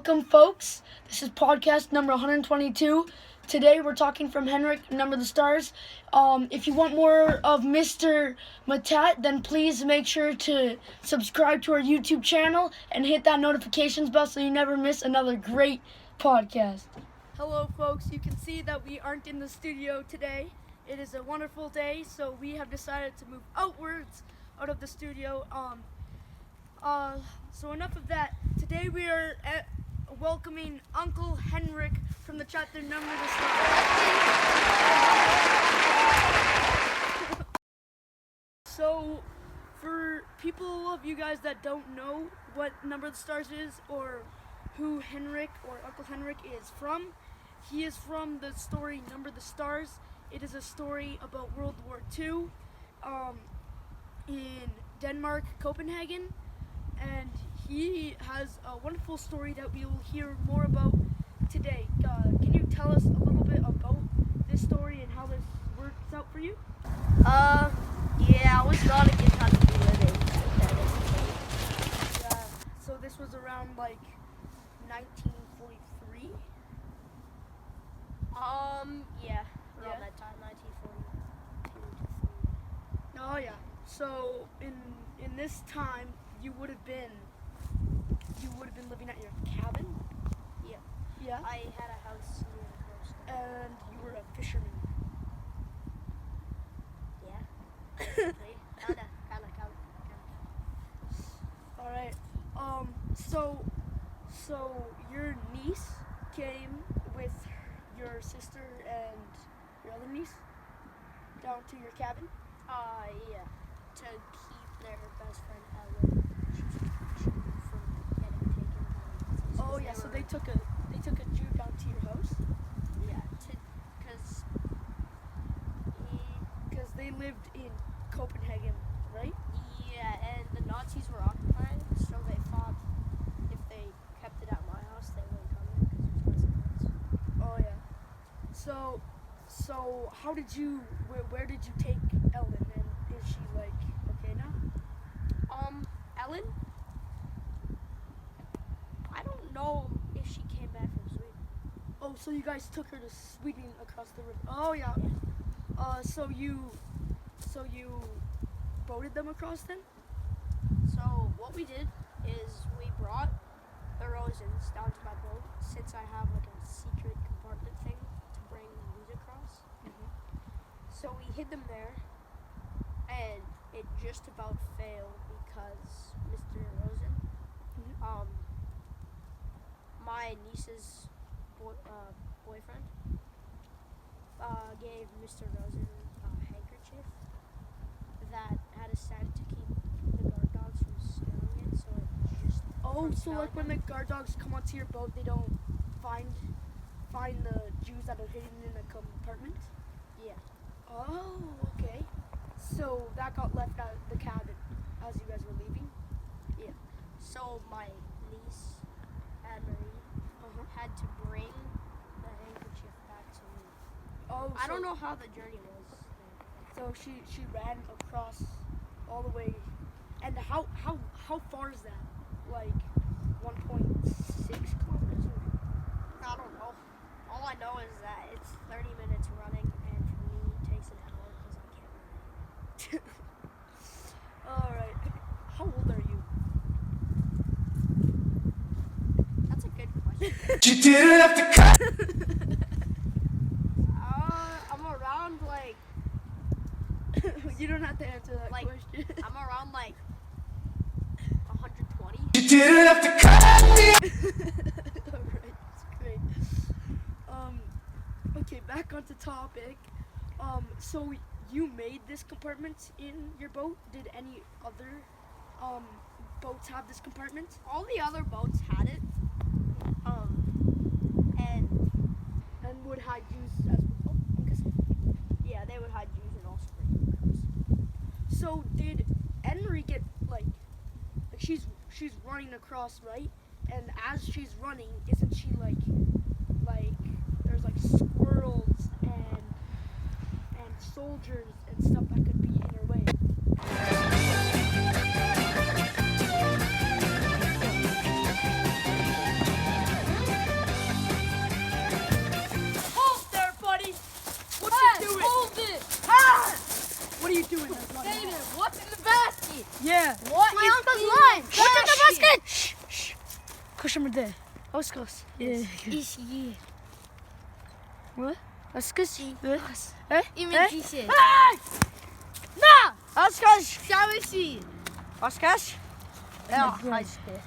Welcome, folks. This is podcast number 122. Today we're talking from Henrik, Number the Stars. If you want more of Mr. Matat, then please make sure to subscribe to our YouTube channel and hit that notifications bell so you never miss another great podcast. Hello, folks. You can see that we aren't in the studio today. It is a wonderful day, so we have decided to move outwards out of the studio. So enough of that. Today we are welcoming Uncle Henrik from the chapter Number the Stars. So, for people of you guys that don't know what Number the Stars is, or who Henrik or Uncle Henrik is from, he is from the story Number the Stars. It is a story about World War II in Denmark, Copenhagen. And he has a wonderful story that we will hear more about today. Can you tell us a little bit about this story and how this works out for you? Yeah, I was not a good time to be living. Yeah. So this was around like 1943? Yeah, around Yeah. that time, 1942 to 3. Oh yeah. So in this time you would have been living at your cabin? Yeah. Yeah. I had a house near the coast. And you were a fisherman. Yeah. Kinda. All right. So your niece came with your sister and your other niece down to your cabin? Yeah. To keep their best friend Ellen from getting taken by Nazis. Oh yeah. So they took a Jew down to your house? Yeah. Because they lived in Copenhagen, right? Yeah, and the Nazis were occupying, so they thought if they kept it at my house, they wouldn't come in because it was residents. Oh yeah. So how did you? Where did you take Ellen? And is she like okay now? Ellen? I don't know if she came back from Sweden. Oh, so you guys took her to Sweden across the river. Oh yeah. So you boated them across then? So what we did is we brought the Rosens down to my boat since I have like a secret compartment thing to bring these across. Mm-hmm. So we hid them there, and it just about failed because Mr. Rosen, Mm-hmm. my niece's boyfriend, gave Mr. Rosen a handkerchief that had a scent to keep the guard dogs from smelling it, so it just Oh, from so like when smelling the guard dogs come onto your boat, they don't find the Jews that are hidden in the compartment? it. Yeah. Oh, okay. So that got left at the cabin as you guys were leaving? Yeah. So my niece, Anne-Marie, Uh-huh. had to bring the handkerchief back to me. Oh, I don't so- know how the journey was. So she ran across all the way. And how far is that? Like 1.6 kilometers? Or? I don't know. All I know is that it's 30 minutes running, and for me it takes an hour because I can't run. All right. How old are you? That's a good question. You didn't have to cut. I'm around like You don't have to answer that Like- question. I'm around like 120. You didn't have to cut me. Alright, that's great. Okay, back onto topic. So you made this compartment in your boat? Did any other boats have this compartment? All the other boats had it. And And would hide Jews as well? I'm guessing. yeah, they would hide Jews and also bring them across. So did Henry get like she's running across, right? And as she's running, isn't she like there's like squirrels and soldiers and stuff that could be in her way? Question number there. Oscars. Yeah. Ici. What? Oscars. Eh? Imagine. Nah! Oscars. Gaan we zien. Oscars. Ja, my hij God. is er.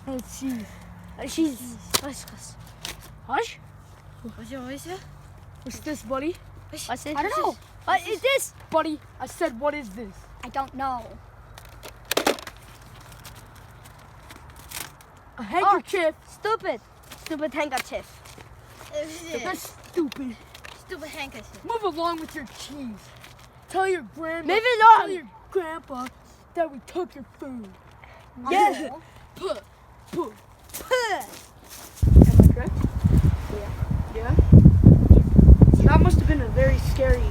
Let's see. Precies. Oscars. Hush? Wat is het? What's this, buddy? What's it? I don't know. What is this? Buddy, I said, what is this? I don't know. A handkerchief. Stupid. Stupid handkerchief. That's stupid. Stupid handkerchief. Move along with your cheese. Tell your grandma. Move along. Tell your grandpa that we took your food. Yeah. Puh. Puh. Puh. Am I correct? Yeah. So that must have been a very scary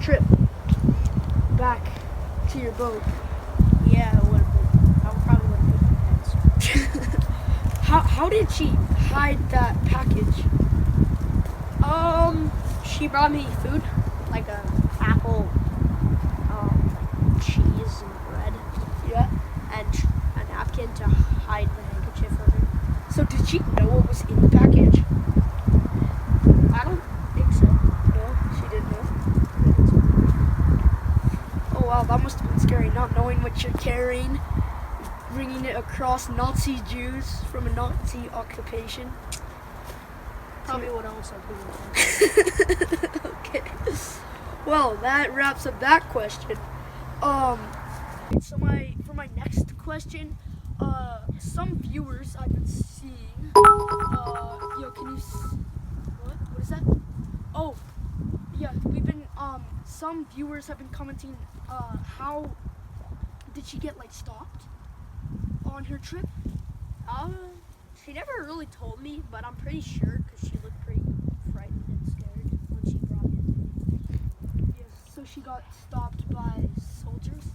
trip back to your boat. Yeah, it would have been. I probably would have been. How did she hide that package? She brought me food, like a apple, cheese and bread, Yeah. and a napkin to hide the handkerchief from her. So did she know what was in the package? I don't think so. No, she didn't know. Oh wow, that must have been scary, not knowing what you're carrying, bringing it across Nazi Jews from a Nazi occupation. Probably what else I'd be doing. Okay. Well, that wraps up that question. So for my next question, some viewers I've been seeing. Can you? What is that? Oh, yeah. We've been. Some viewers have been commenting. How did she get like stopped on her trip? She never really told me, but I'm pretty sure because she looked pretty frightened and scared when she brought it. Yes. So she got stopped by soldiers.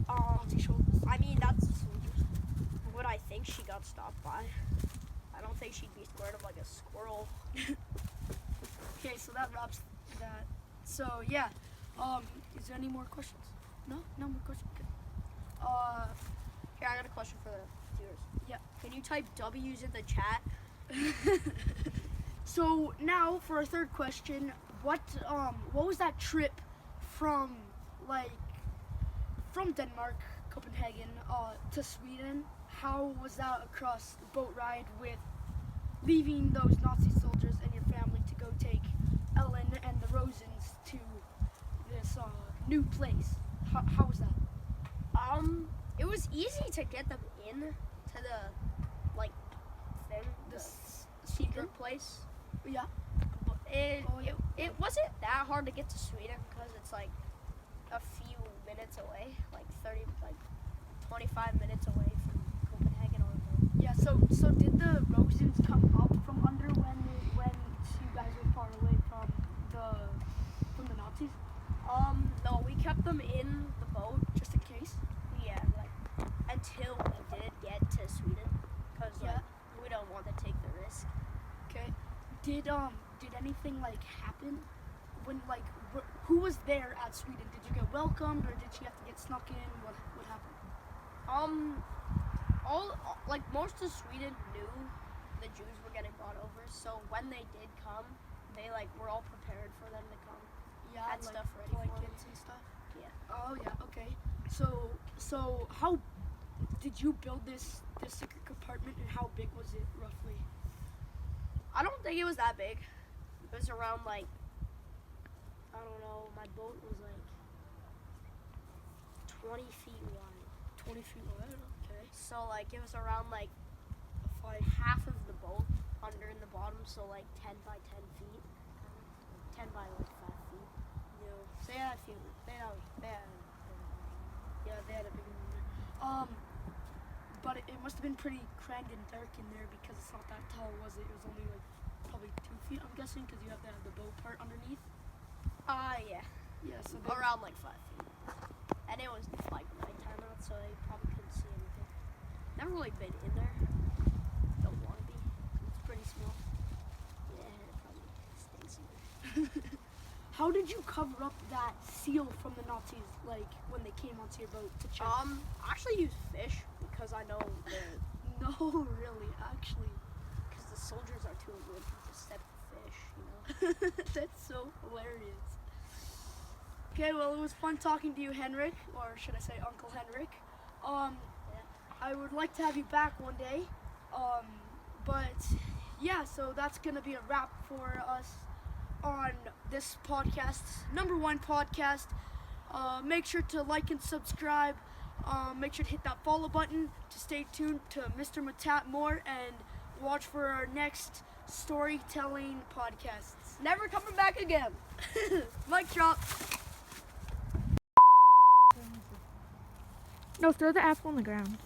Nazi soldiers. I mean, that's what I think she got stopped by. I don't think she'd be scared of like a squirrel. Okay, so that wraps that. So yeah, is there any more questions? No more questions. Okay. Here, I got a question for the viewers. Yeah. Can you type W's in the chat? So now for our third question, what was that trip from Denmark, Copenhagen, to Sweden? How was that across the boat ride with leaving those Nazi soldiers and your family to go take Ellen and the Rosens to this new place? How was that? It was easy to get them in to the secret place. Yeah. But it yeah. it wasn't that hard to get to Sweden because it's like a few minutes away, like 25 minutes away from Copenhagen on a boat. Yeah. So did the Rosens come up from under when you guys were far away from the Nazis? No, we kept them in the boat Just in case. yeah, until we did get to Sweden because Yeah. we don't want to take the risk. Okay. Did anything happen when who was there at Sweden? Did you get welcomed or did she have to get snuck in? What happened? Most of Sweden knew the Jews were getting brought over, so when they did come, they were all prepared for them to come. Yeah, Had stuff ready for blankets them. and stuff. Yeah. Oh yeah. Okay. So how did you build this secret compartment and how big was it roughly? I don't think it was that big. It was around I don't know, my boat was 20 feet wide. 20 feet wide. Okay. So it was around Five. half of the boat under in the bottom, so 10 by 10 feet. 10 by 5 feet. Yeah. So yeah, They had a big one. But it must have been pretty crammed and dark in there because it's not that tall, was it? It was only probably 2 feet, I'm guessing, because you have to have the bow part underneath. Yeah. Yeah, so Around 5 feet. And it was nighttime out, so I probably couldn't see anything. Never really been in there. Don't want to be. It's pretty small. Yeah, it probably stinks in there. how did you cover up that seal from the Nazis, like when they came onto your boat to check? I actually use fish because I know the No, really, actually. because the soldiers are too good to step fish, you know. That's so hilarious. Okay, well, it was fun talking to you, Henrik, or should I say Uncle Henrik. I would like to have you back one day. But yeah, so that's gonna be a wrap for us on this podcast, #1 podcast. Make sure to like and subscribe. Make sure to hit that follow button to stay tuned to Mr. Matat more and watch for our next storytelling podcasts. Never coming back again. Mic drop. No, throw the apple on the ground.